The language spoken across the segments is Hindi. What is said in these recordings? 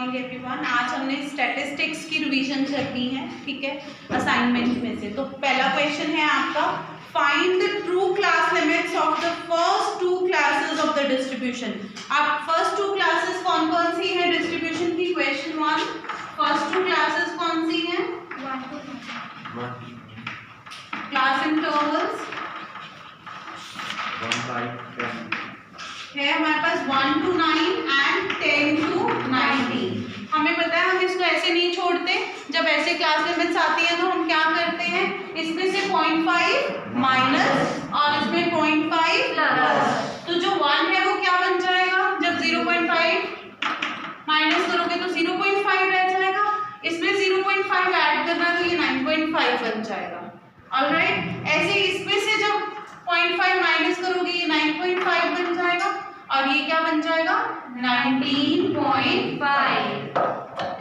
Morning everyone. आज हमने स्टैटिस्टिक्स की रिवीजन करनी है, ठीक है, असाइनमेंट में से। तो पहला क्वेश्चन है आपका, find the true class limits of the first two classes of the distribution. आप फर्स्ट टू क्लासेस कौन कौन सी है डिस्ट्रीब्यूशन की? क्वेश्चन 1, फर्स्ट टू क्लासेस कौन सी है? क्लास इंटरवल्स है हमारे पास 1 to 9 एंड 10 to 19। हमें पता है हम इसको ऐसे नहीं छोड़ते, जब ऐसे क्लास लिमिट्स आती है तो हम क्या करते हैं, इसमें से 0.5 माइनस और इसमें 0.5 प्लस। तो जो 1 है वो क्या बन जाएगा, जब 0.5 माइनस करोगे तो 0.5 रह जाएगा, इसमें 0.5 ऐड करना तो ये 9.5 बन जाएगा। ऑलराइट, ऐसे इसमें से जब 0.5 माइनस करोगे ये 9.5 बन जाएगा और ये क्या बन जाएगा 19.5।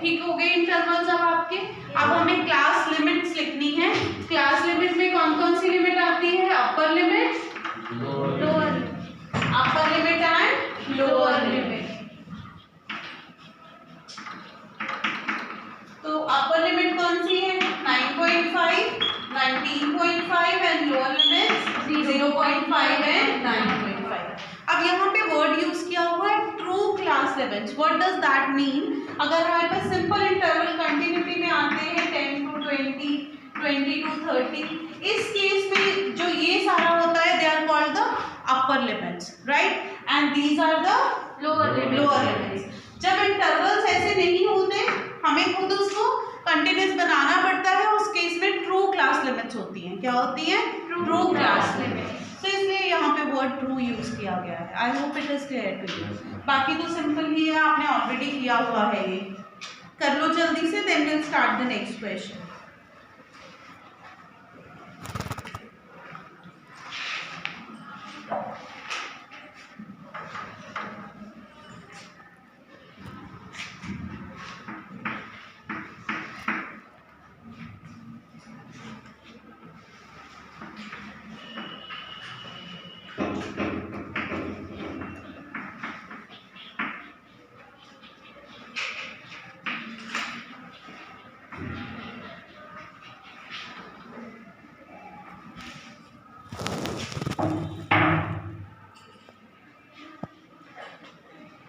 ठीक हो गए इंटरवल्स अब आपके। अब हमें क्लास लिमिट्स लिखनी है। क्लास लिमिट में कौन कौन सी लिमिट आती है? Upper limit, lower, upper limit and lower limit. तो अपर लिमिट कौन सी है? 9.5, 19.5 एंड लोअर लिमिट 0.5 एंड 9.5। अब यहाँ पे वर्ड यूज किया हुआ है true class limits. What does that mean? अगर हमारे पास सिंपल इंटरवल कंटिन्यूटी में आते हैं 10 to 20, 20 to 30, इस केस में जो ये सारा होता है they are called the upper limits, right, and these are the lower limits. जब इंटरवल्स ऐसे नहीं होते, हमें खुद उसको कंटिन्यूस बनाना पड़ता है, उस केस में ट्रू क्लास लिमिट्स होती हैं। क्या होती है? True class limits. तो इसलिए यहाँ पे वर्ड ट्रू यूज किया गया है। I hope it is clear to you. बाकी तो सिंपल ही है, आपने ऑलरेडी किया हुआ है, ये कर लो जल्दी से, then will start the next question.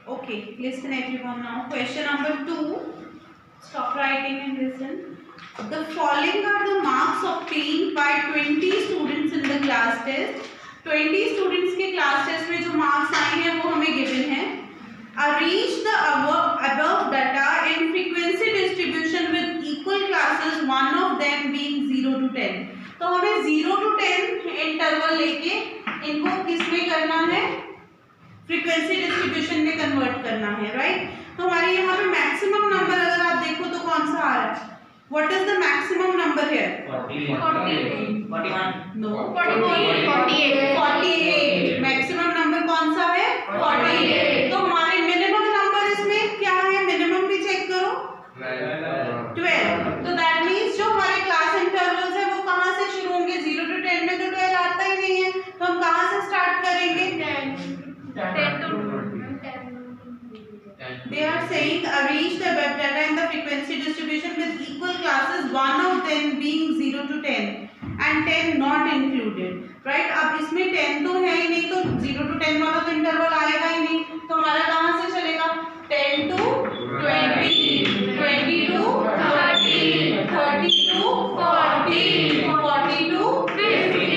Okay, listen everyone now. Question number 2. Stop writing and listen. The following are the marks obtained by 20 students in the class test. 20 students के class test में जो marks आए हैं वो हमें given है. Arrange the above data in frequency distribution with equal classes, one of them being 0 to 10. तो हमें 0 to 10 इंटरवल लेके इनको किस में करना है? फ्रीक्वेंसी डिस्ट्रीब्यूशन में कन्वर्ट करना है, राइट। तो हमारे यहाँ पे मैक्सिमम नंबर अगर आप देखो तो कौन सा आ रहा है? What is the maximum number here? 48। Maximum number कौन सा है? 48। तो हमारे मिनिमम नंबर इसमें क्या है? मिनिमम भी चेक करो, 12। तो दैट मीन्स जो हमारे क्लास इंटरवल्स है वो कहाँ से शुरू होंगे? 0 to 10 में तो 12 आता ही नहीं है, तो हम कहाँ से स्टार्ट करेंगे? 10 to 10. They are saying arrange the web data in the frequency distribution with equal classes, one of them being 0 to 10 and 10 not included, right? अब इसमें 10 तो है ही नहीं, तो 0 to 10 वाला तो इंटरवल आएगा ही नहीं, तो हमारा कहाँ से चलेगा? 10 to 20, 20 to 30, 30 to 40, 40 to 50।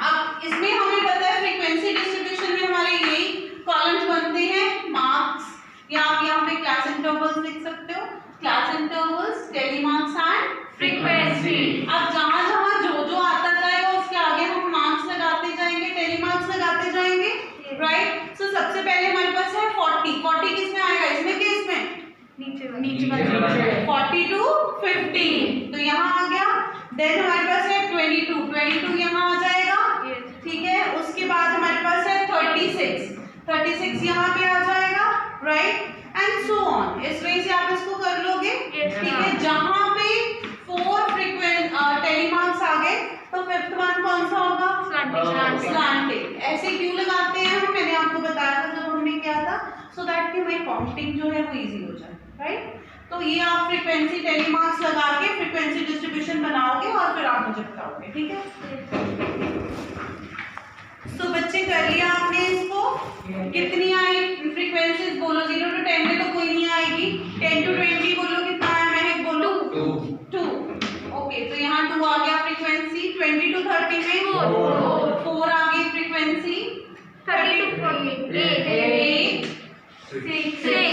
अब इसमें हमें पता है फ्रीक्वेंसी डिस्ट्रीब्यूशन में हमारे यही कॉलम्स बनते हैं, मार्क्स, या आप यहाँ पे क्लास इंटरवल्स लिख सकते हो, class intervals, tally marks and frequency. अब जहाँ जहाँ जो आता जाएगा उसके आगे हम मार्क्स लगाते जाएंगे, टेली मार्क्स लगाते जाएंगे, राइट। सो सबसे पहले हमारे पास है 40। 40 किसमें आएगा? इसमें कि इसमें? नीचे 40 to 50, तो यहाँ आ गया। देन हमारे पास है 22 यहाँ आ जाएगा, ठीक है। उसके बाद हमारे पास है 36 यहाँ पे आ जाएगा, राइट, एंड सो ऑन। इस वे से आप इसको कर लोगे, ठीक है। जहाँ पे 4 टेली मार्क्स आ गए तो 5th वन कौन सा होगा? स्लैंटेड। ऐसे क्यों लगाते हैं हम? मैंने आपको बताया था जब हमने किया था, सो दैट कि हमारी काउंटिंग जो है वो इजी हो जाए, राइट। तो ये आप फ्रीक्वेंसी टेलीमार्क्स लगा के फ्रीक्वेंसी डिस्ट्रीब्यूशन बनाओगे और फिर आप मुझे बताओगे, ठीक है। तो बच्चे कर लिया आपने इसको। कितनी आई फ्रीक्वेंसीज बोलो, 0 to 10 में तो कोई नहीं आएगी। 10 to 20 बोलो कितना है, महक बोलो 2। ओके, तो यहाँ 2 आ गया फ्रीक्वेंसी। 20 to 30 में 4 आ गई फ्रीक्वेंसी। 30 to 40 8 6।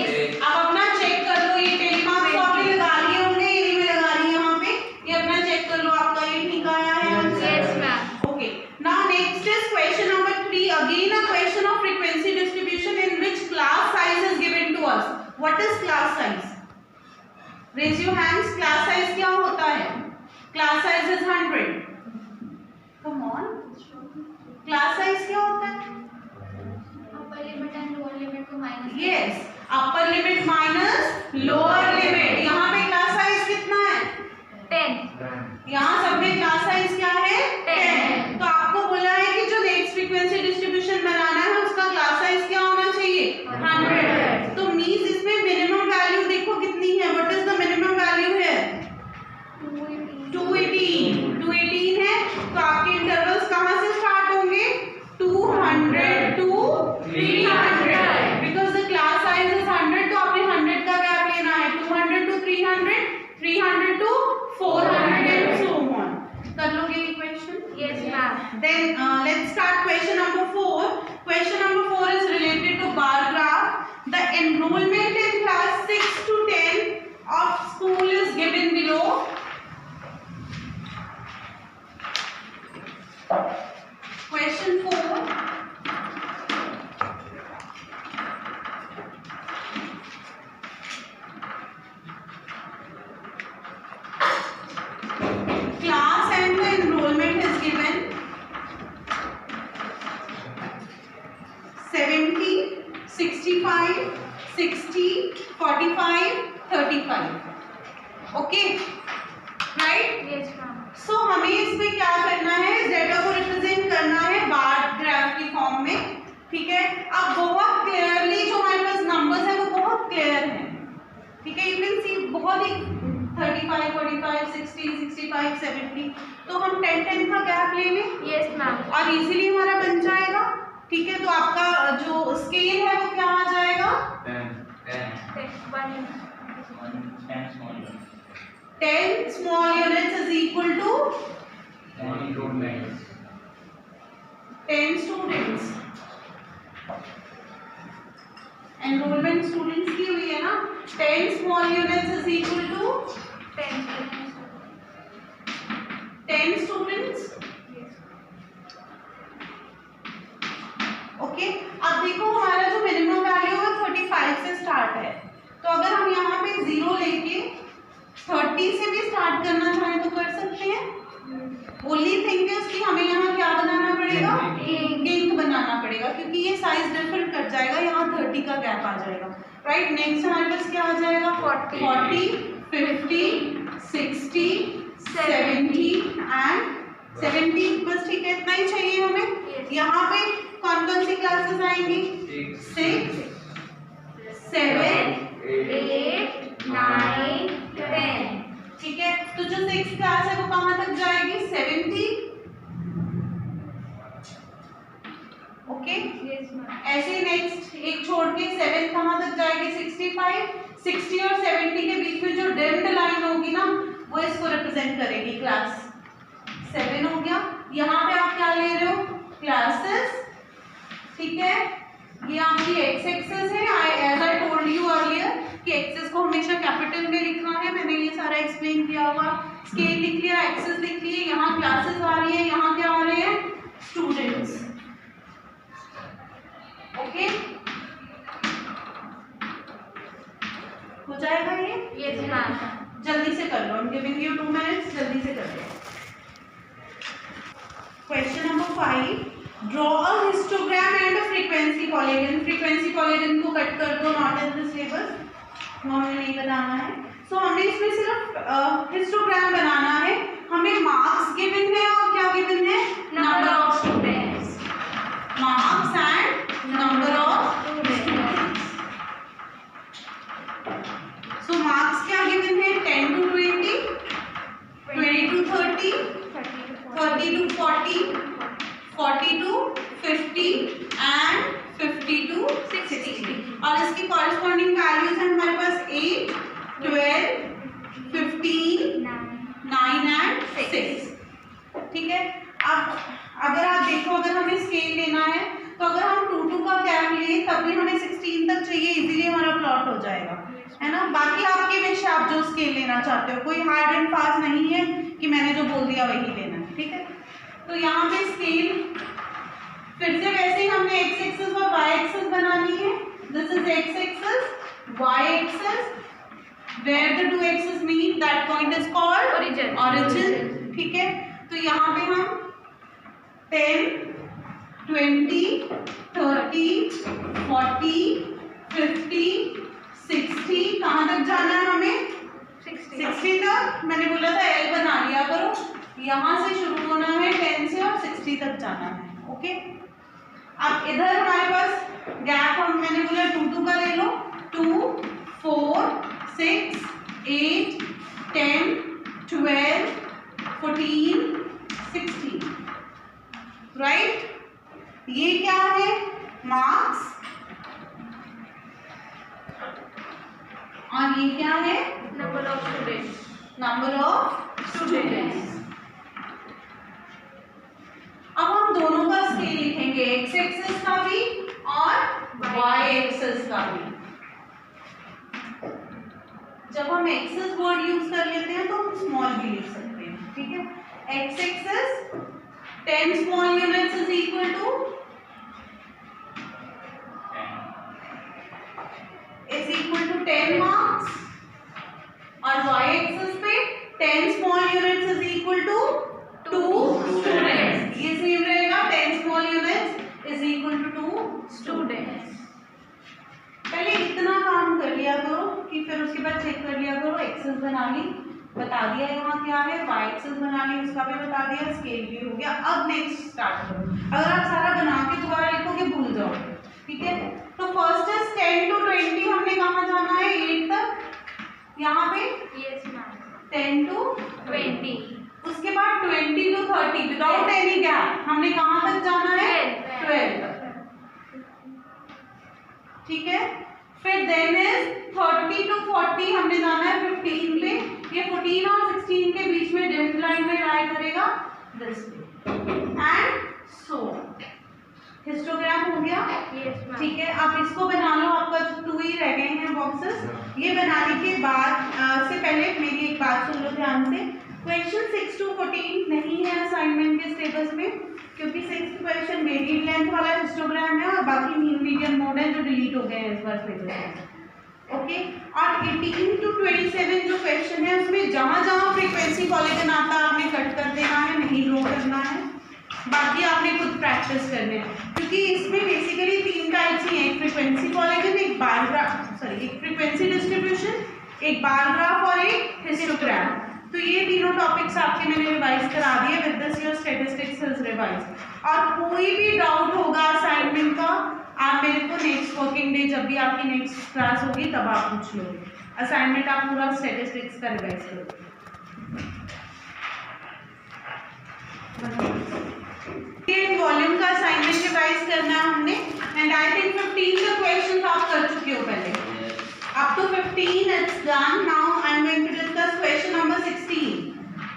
अब अपना चेक कर लो, ये टेलीमार्क्स तो आपने लगा लिए होंगे, ये में लगा रही है यहाँ पे, ये अपना चेक कर लो आपका ये ठीक आया है answer. Yes ma'am. Okay, now next is question number 3, again a question of frequency distribution in which class size is given to us. What is class size? Raise your hands. Class size क्या होता है? Class size is 100। Come on, class size क्या होता है? Upper limit and lower limit को minus. Yes, upper limit minus lower limit. यहाँ पे क्लास साइज कितना है? 10। यहाँ सब में क्लास साइज क्या है? 10। तो आपको बोला है कि जो नेक्स्ट फ्रीक्वेंसी डिस्ट्रीब्यूशन बनाना है उसका क्लास साइज क्या होना चाहिए? 100। तो मींस इसमें मिनिमम वैल्यू देखो कितनी है। What is the minimum value है? 218 है। तो आपके इंटरवल्स कहाँ से स्टार्ट होंगे? 200 to 300, because the class size is 100। तो आपने 100 का गैप लेना है। 200 to 300, 300 to 400 and so on। कर लोगे ये question? Yes ma'am. Then let's start question number 4. Question number 4 is related to bar graph. The enrollment in class 6 to 10 of school is given below. Question 4. Class and the enrollment is given 70, 65, 60, 45, 35. Okay, right? Yes ma'am. So हमें इसमें क्या करना है? डेटा को रिप्रेजेंट करना है बार ग्राफ की फॉर्म में, ठीक है। अब बहुत क्लियरली जो हमारे पास नंबर्स है वो बहुत क्लियर है, ठीक है। यू कैन सी बहुत ही 35, 45, 60, 65, 70। तो हम 10 का गैप ले लें। Yes ma'am. और इजीली हमारा बन जाएगा, ठीक है। तो आपका जो स्केल है वो क्या आ जाएगा? 10 small units is equal to 10 students। Enrolment students की हुई है ना। 10 small units is equal to 10 students। Okay, अब देखो हमारा जो मिनिमम वैल्यू है 35 से स्टार्ट है। तो अगर हम यहाँ पे 0 लेके 30 से भी स्टार्ट करना चाहें तो कर सकते हैं। ओनली थिंग इज कि हमें यहाँ क्या बनाना पड़ेगा? इंक बनाना पड़ेगा, क्योंकि ये साइज डिफरेंट कर जाएगा। यहाँ 30 का गैप आ जाएगा, राइट। नेक्स्ट हमारे पास क्या आ जाएगा? 40, 50, 60, 70 एंड 70। बस ठीक है, इतना ही चाहिए हमें। यहाँ पे कौन कौन सी क्लासेस आएंगी? 6, 7, 8, 9, 10। ठीक है। तो जो 6 क्लास है वो कहाँ तक जाएगी? 70। ओके, ऐसे नेक्स्ट एक छोड़ के 7 कहाँ तक जाएगी? 65। 60 और 70 के बीच में जो डिम्ड लाइन होगी ना वो इसको रिप्रेजेंट करेगी। क्लास 7 हो गया। यहाँ पे आप क्या ले रहे हो? क्लासेस, ठीक है। ये आपकी एक्स एक्सेस है। As I told you earlier कि एक्सेस को हमेशा कैपिटल में लिखना है। मैंने ये सारा एक्सप्लेन किया हुआ। स्केल लिख लिया, एक्सेस लिख लिए, यहाँ क्लासेस आ रही है, यहाँ क्या आ रहे हैं? स्टूडेंट्स। ओके, हो जाएगा ये? Yes ma'am. जल्दी से कर लो। I am giving you 2 minutes, जल्दी से कर लो। Question number 5, draw a histogram and a frequency polygon. Frequency polygon को कट कर दो, नॉट इन द सिलेबस, हमें नहीं बनाना है। सो हमें इसमें सिर्फ हिस्टोग्राम बनाना है। हमें मार्क्स गिवन है और क्या गिवन है? Number of students. Marks and number of students. तो मार्क्स क्या गिवन है? 10 to 20, 20 to 30, 30 to 40, 40 to 50 and 50 to 60। और इसकी कॉरेस्पॉन्डिंग वैल्यूज हैं हमारे पास 8, 12, 15, 9 and 6। ठीक है। अब अगर आप देखो, अगर हमें स्केल लेना है तो अगर हम 2 का गैप लें तब भी हमें 16 तक चाहिए, इजीली हमारा प्लॉट हो जाएगा, है ना। बाकी आपके विश, आप जो स्केल लेना चाहते हो, कोई हार्ड एंड फास्ट नहीं है कि मैंने जो बोल दिया वही लेना है, ठीक है। तो यहाँ पे स्केल फिर से वैसे ही हमने एक्स एक्सिस और वाई एक्सिस बनानी है। This is x axis, y axis, where the 2 axis meet, that point is called origin, ठीक है। तो यहाँ पे हम 10, 20, 30, 40, 50, 60, कहाँ तक जाना है हमें? 60 तक। मैंने बोला था एल बना लिया करो, यहाँ से शुरू होना है 10 से और 60 तक जाना है, ओके। अब इधर हमारे पास गैप, हम मैंने बोला 2 का ले लो, 2, 4, 6, 8, 10, 12, 14, 16, राइट। ये क्या है? मार्क्स। और ये क्या है? Number of students. Number of students. अब हम दोनों का स्केल लिखेंगे, एक्स एक्सिस का भी और वाई एक्सिस का भी। जब हम एक्सिस वर्ड यूज कर लेते हैं तो हम स्मॉल भी लिख सकते हैं, ठीक है। X axis 10 small units is equal to is equal to 10 marks, और y axis पे 10 small units is equal to 2 students। ये सेम रहेगा, 10 small units is equal to 2 students। पहले इतना काम कर लिया करो कि फिर उसके बाद चेक कर लिया करो, एक्सेस बना ली, बता दिया यहाँ क्या है, वाई एक्सिस बना ली, उसका भी बता दिया, स्केल भी हो गया। अब नेक्स्ट स्टार्ट करो। अगर आप सारा बना के दोबारा लिखोगे भूल जाओगे, ठीक है। तो फर्स्ट इज 10 to 20, हमने कहाँ जाना है? 8 तक। यहाँ पे 10 to 20, उसके बाद 20 to 30 विदाउट एनी गैप हमने कहाँ तक जाना है? 12 तक, ठीक है। फिर देन इज 30 to 40 हमने जाना है 15 पे। ये 14 और 16 के बीच में डिम लाइन में लाई करेगा दिस एंड सो हिस्टोग्राम हो गया, ठीक है। आप इसको बना लो, आपका जो 2 ही रह गए हैं बॉक्सेस। ये बनाने के बाद से पहले मेरी एक बात सुन लो ध्यान से। क्वेश्चन 6 to 14 नहीं है असाइनमेंट के सिलेबस में, क्योंकि 6th क्वेश्चन वेरिएड लेंथ वाला हिस्टोग्राम है और बाकी मीडियम मोड है जो डिलीट हो गए हैं इस बार सिलेबस में, ओके। और 18 to 27 जो क्वेश्चन है उसमें जहां जहां फ्रीक्वेंसी पॉलीगन आता है आपने कट कर देना है, नहीं ड्रॉ करना है, बाकी आपने खुद प्रैक्टिस करने हैं। क्योंकि इसमें बेसिकली 3 टाइप्स ही हैं, एक फ्रीक्वेंसी पॉलीगन, एक बार ग्राफ, एक फ्रीक्वेंसी डिस्ट्रीब्यूशन, एक बार ग्राफ और एक हिस्टोग्राम। तो ये तीनों टॉपिक्स आपके मैंने रिवाइज करा दिए, with this your statistics is revise. और कोई भी डाउट होगा असाइनमेंट का, आप मेरे को नेक्स्ट वर्किंग डे जब भी आपकी नेक्स्ट क्लास होगी तब आप पूछ लोगे। असाइनमेंट आप पूरा स्टैटिस्टिक्स का रिवाइज करोगे। वॉल्यूम का असाइनमेंट रिवाइज करना है हमने, एंड आई थिंक 15 का क्वेश्चन आप कर चुके हो पहले। Up to 15 it's done. Now I am going to discuss question number 16।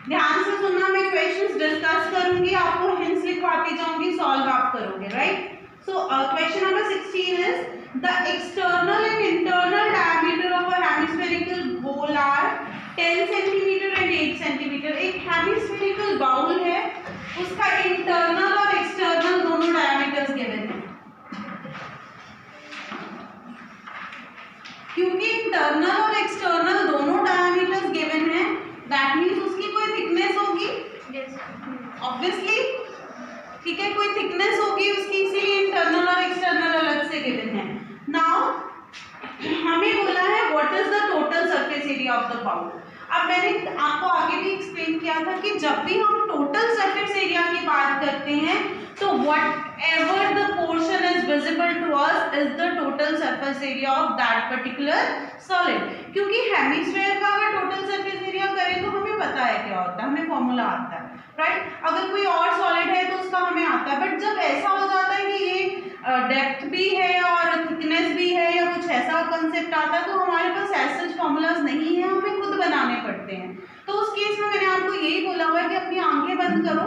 ध्यान से सुनना, मैं क्वेश्चंस डिस्कस करूंगी, आपको हिंट्स लिखवाती जाऊंगी, सॉल्व आप करोगे, right. So question number 16 is the external and internal diameter of a hemispherical bowl are 10 cm and 8 cm। एक hemispherical bowl है, उसका internal और external दोनों diameters given हैं। क्योंकि internal और external दोनों diameters given हैं, that means उसकी कोई thickness होगी, obviously, ठीक है, कोई थिकनेस होगी उसकी, इसीलिए इंटरनल और एक्सटर्नल अलग से गिवन है। नाउ हमें बोला है what is the total surface area of the bowl. अब मैंने आपको आगे भी एक्सप्लेन किया था कि जब भी हम टोटल सरफेस एरिया की बात करते हैं तो whatever the portion is visible to us is the total surface area of that particular solid. क्योंकि हेमिस्फीयर का अगर टोटल सरफेस एरिया करें तो हमें पता है क्या होता है, हमें फॉर्मूला आता है, राइट? अगर कोई और सॉलिड है तो उसका हमें आता है, बट जब ऐसा हो जाता है कि ये डेप्थ भी है और थिकनेस भी है या कुछ ऐसा कंसेप्ट आता है तो हमारे पास ऐसे फॉर्मूलाज नहीं है, हमें खुद बनाने पड़ते हैं। तो उस केस में मैंने आपको यही बोला हुआ है कि अपनी आंखें बंद करो,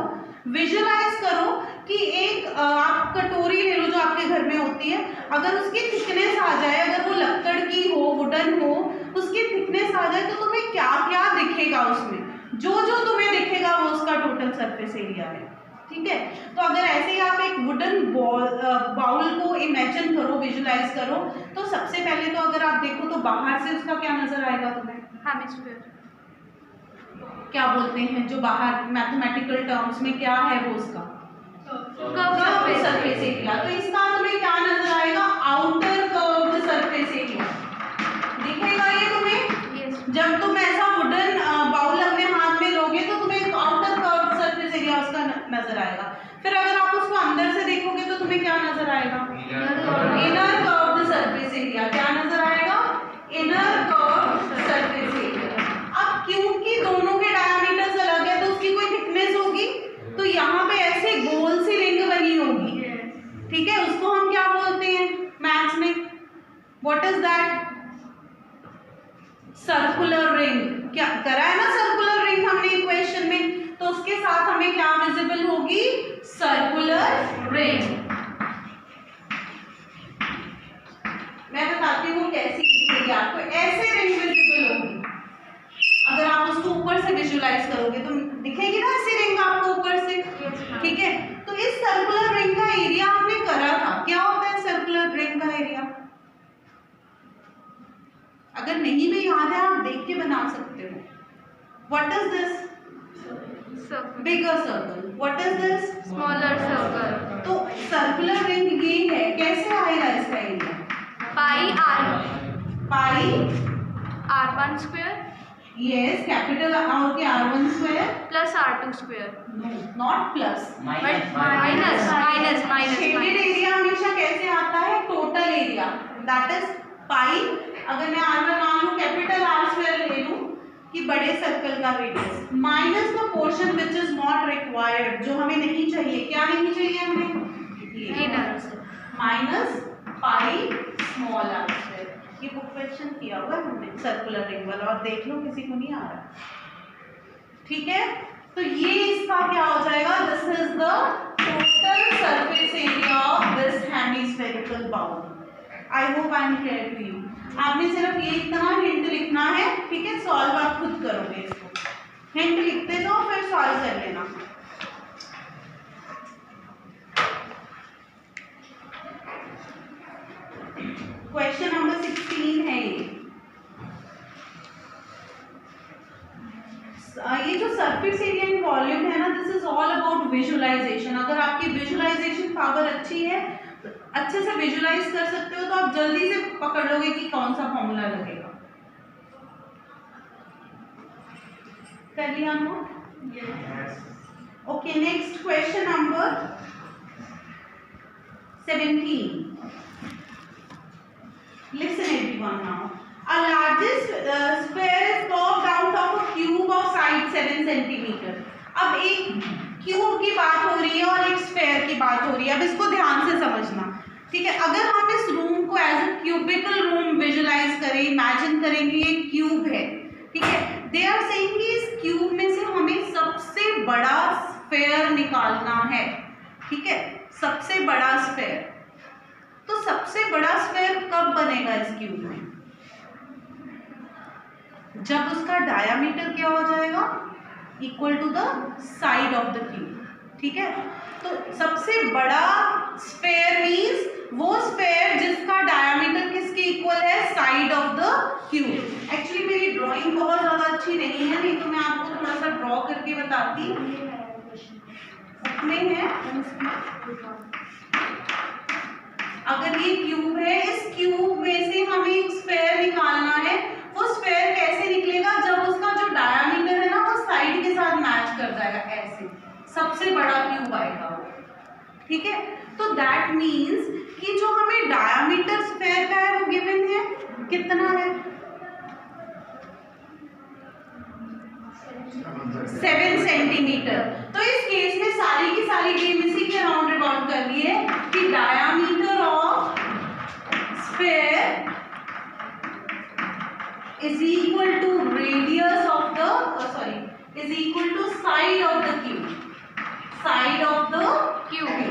विजुलाइज करो कि एक आप कटोरी ले लो जो आपके घर में होती है, अगर उसकी थिकनेस आ जाए, अगर वो लकड़ की हो, वुडन हो, उसकी थिकनेस आ जाए तो तुम्हें क्या क्या दिखेगा उसमें, जो जो तुम्हें दिखेगा वो उसका टोटल सरफेस एरिया है, ठीक है? तो अगर ऐसे ही आप एक वुडन बाउल को इमेजिन करो, विजुलाइज करो, तो सबसे पहले तो अगर आप देखो तो बाहर से उसका क्या नजर आएगा तुम्हें? हेमिस्फीयर। क्या बोलते हैं जो बाहर मैथमेटिकल टर्म्स में क्या है वो उसका कर्व्ड सरफेस एरिया। तो इसका तुम्हें क्या नजर आएगा? आउटर कर्व्ड सरफेस एरिया दिखेगा ये तुम्हें। जब तुम ऐसा वुडन बाउल अपने हाथ में लोगे तो तुम्हें एक आउटर कर्व्ड सरफेस एरिया उसका नजर आएगा। फिर अगर आप उसको अंदर से देखोगे तो तुम्हें क्या नजर आएगा? Inner curved surface area. क्या नजर आएगा? Inner curved surface area. अब क्योंकि दोनों के डायमीटर्स अलग है तो उसकी कोई थिकनेस होगी, तो यहाँ पे ऐसे गोल सी रिंग बनी होगी, ठीक है? उसको हम क्या बोलते हैं मैथ्स में? What is that? Circular ring. क्या करा है ना सर्कुलर रिंग हमने इक्वेशन में, तो उसके साथ हमें क्या विजिबल होगी? Circular ring. मैं बताती हूँ कैसी दिखेगी आपको। ऐसे रिंग विजिबल होगी, अगर आप उसको ऊपर से विजुलाइज करोगे तो दिखेगी ना ऐसी रिंग आपको ऊपर से, ठीक है? तो इस सर्कुलर रिंग का एरिया आपने करा था, क्या होता है सर्कुलर रिंग का एरिया? अगर नहीं भी याद है आप देख के बना सकते हो। What is this? Bigger circle. What is this? Smaller circle. तो सर्कुलर रिंग ये है, कैसे आएगा इसका एरिया? पाई r1 square yes, capital R के r1 square plus r2 square. Not plus, minus shaded area हमेशा कैसे आता है? Total area, that is pi. अगर मैं r1 मान लूं, कैपिटल R स्क्वायर ले लूं कि बड़े सर्कल का radius, minus the portion which is not required, जो हमें नहीं चाहिए। क्या नहीं चाहिए हमें? Minus pi small r square. ये बुक क्वेश्चन किया हुआ है हमने सर्कुलर रिंग वाला, और देख लो किसी को नहीं आ रहा, ठीक है? तो ये इसका क्या हो जाएगा? This is the total surface area of this hemispherical bowl. I hope I am clear to you. आपने सिर्फ ये इतना हिंट लिखना है, ठीक है? सॉल्व आप खुद करोगे इसको, हिंट लिखते जाओ फिर सॉल्व कर लेना। क्वेश्चन नंबर 16 है ये जो सरफेस एरिया एंड वॉल्यूम है ना, this is all about visualisation. अगर आपकी विजुअलाइजेशन पावर अच्छी है, अच्छे से विजुअलाइज कर सकते हो, तो आप जल्दी से पकड़ लोगे कि कौन सा फॉर्मूला लगेगा। कर लिया note? Okay, next question number 17। Listen everyone now. A largest sphere is curved out of a cube of side 7 centimeter. अब एक क्यूब की बात हो रही है और एक स्फेयर की बात हो रही है। अब इसको ध्यान से समझना, ठीक है? अगर हम इस रूम को as a cubical room visualise करें, इमेजिन करें कि ये क्यूब है, ठीक है? दे आर सेइंग कि इस क्यूब में से हमें सबसे बड़ा स्फेयर निकालना है, ठीक है? सबसे बड़ा स्फेयर। तो सबसे बड़ा स्फेयर कब बनेगा इस क्यूब में? जब उसका डायामीटर क्या हो जाएगा? Equal to the side of the cube, ठीक है? तो सबसे बड़ा स्फेयर मींस वो स्फेयर जिसका डायामीटर किसके इक्वल है? Side of the cube. Actually मेरी ड्राइंग बहुत ज्यादा अच्छी नहीं है, नहीं तो मैं आपको थोड़ा सा ड्रॉ करके बताती। उसमें है, अगर ये क्यूब है, इस क्यूब में से हमें एक स्फेयर निकालना है। वो स्फेयर कैसे निकलेगा? जब उसका जो ठीक है, तो दैट मीन्स कि जो हमें डायामीटर स्फेयर का है वो गिवन है कितना है 7 सेंटीमीटर। तो इस केस में सारी की सारी गेम इसी के अराउंड रिवॉल्व कर रही है कि diameter of sphere is equal to radius of the is equal to side of the cube, side of the cube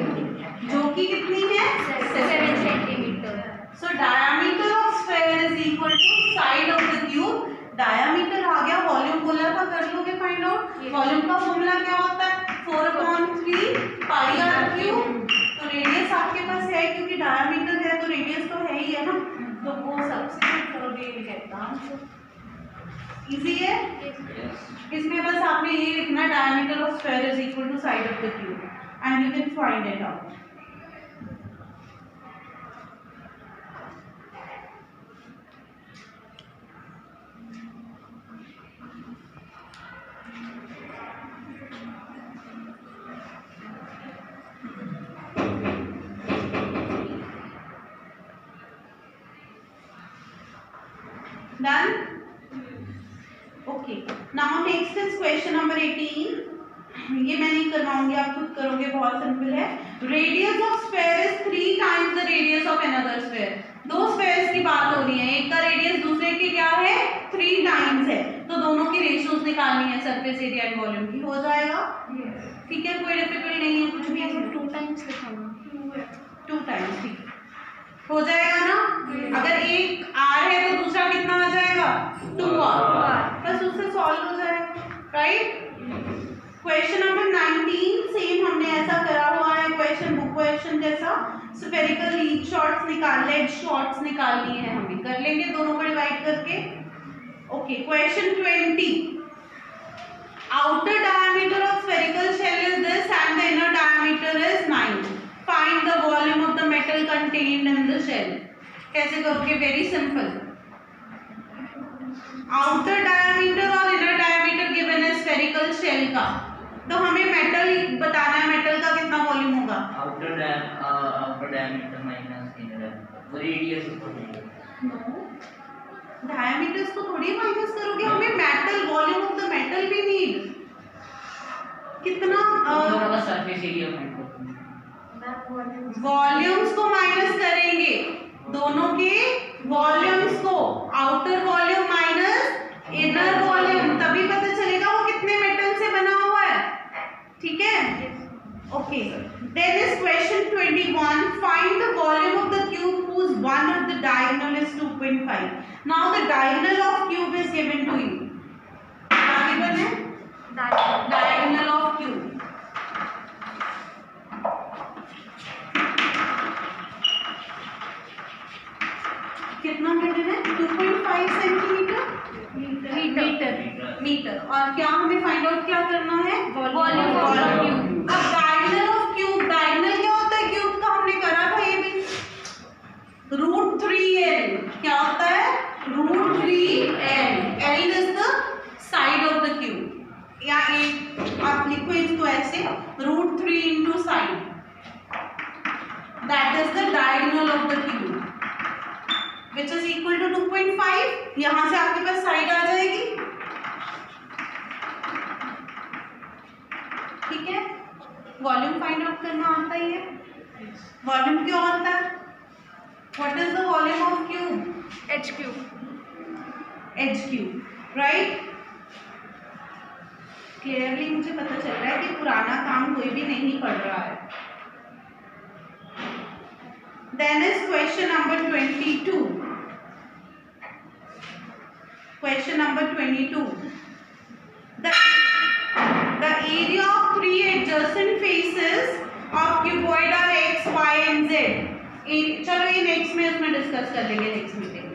जो कि कितनी है 7 centimetre. so diameter of sphere is equal to side of the cube। diameter आ गया, वॉल्यूम बोला था, कर लोगे फाइंड आउट। वॉल्यूम का फॉर्मूला क्या होता है 4/3 पाई आर क्यूब। तो रेडियस आपके पास है क्योंकि डायमीटर है तो रेडियस तो है ही है ना, तो वो सब्स्टिट्यूट करोगे ये कहता आंसर। इजी है, इसमें बस आपने ये लिखना diameter of sphere is equal to side of the cube and you can find it out. Done? Okay. Now next is question number 18. ये मैं नहीं करवाऊंगी, आप खुद करोगे, बहुत सिंपल है। Radius of sphere is 3 times the radius of another sphere। दो स्फेयर्स की बात हो रही है, एक का रेडियस दूसरे की क्या है 3 टाइम्स है, तो दोनों की रेशियोज निकालनी है सरफेस एरिया एंड वॉल्यूम की। हो जाएगा ठीक है, कोई डिफिकल्ट नहीं है कुछ भी। 2 टाइम्स लिखूंगा, 2 टाइम्स ठीक हो जाएगा ना। अगर एक r है तो दूसरा कितना आ जाएगा 2r, बस उससे सॉल्व हो जाएगा, राइट। क्वेश्चन नंबर 19 सेम हमने ऐसा करा हुआ है क्वेश्चन बुक क्वेश्चन जैसा। स्फेरिकल लीड शॉट्स निकाल एज शॉट्स निकालनी है हमें, कर लेंगे दोनों को डिवाइड करके। Okay, question 20 outer diameter of spherical shell is this and the inner diameter is 9। Find the volume of the metal contained in the shell. कैसे करोगे, वेरी सिंपल। आउटर डायमीटर और इनर डायमीटर गिवन है स्फेरिकल शेल का, तो हमें मेटल बताना है, मेटल का कितना वॉल्यूम होगा। Outer diameter minus inner diameter, radius diameters को थोड़ी माइनस करोगे, हमें metal volume of the metal भी नीड कितना सरफेस एरिया फाइंड करते हैं, वॉल्यूम्स को माइनस करेंगे, दोनों के वॉल्यूम्स को, outer volume minus inner volume, तभी पता चलेगा वो कितने मेटल से बना हुआ है, ठीक है। Okay, then is question 21, find the volume of the cube whose one of the diagonal is 2.5। now the diagonal of cube is given to you। क्या given है, diagonal of cube। कितना मीटर है 2.5 सेंटीमीटर मीटर। और क्या हमें फाइंड आउट क्या करना है, वॉल्यूम ऑफ क्यूब। अब डायगोनल ऑफ क्यूब, डायगोनल क्या होता है क्यूब का, हमने करा था ये भी, √3l। क्या होता है √3l। l is the side of the cube, या एक आप लिखो इसको ऐसे √3 into side, that is the diagonal of the cube which is equal to 2.5। यहां से आपके पास साइड आ जाएगी, ठीक है। वॉल्यूम फाइंड आउट करना आता ही है, वॉल्यूम क्यों होता है, what is the volume of cube, h cube, right. Clearly मुझे पता चल रहा है कि पुराना काम कोई भी नहीं पढ़ रहा है। Then is question number 22। Question number 22. The area of 3 adjacent faces of cuboid are x, y and z। चलो ये नेक्स्ट में उसमें डिस्कस कर लेंगे नेक्स्ट मीटिंग।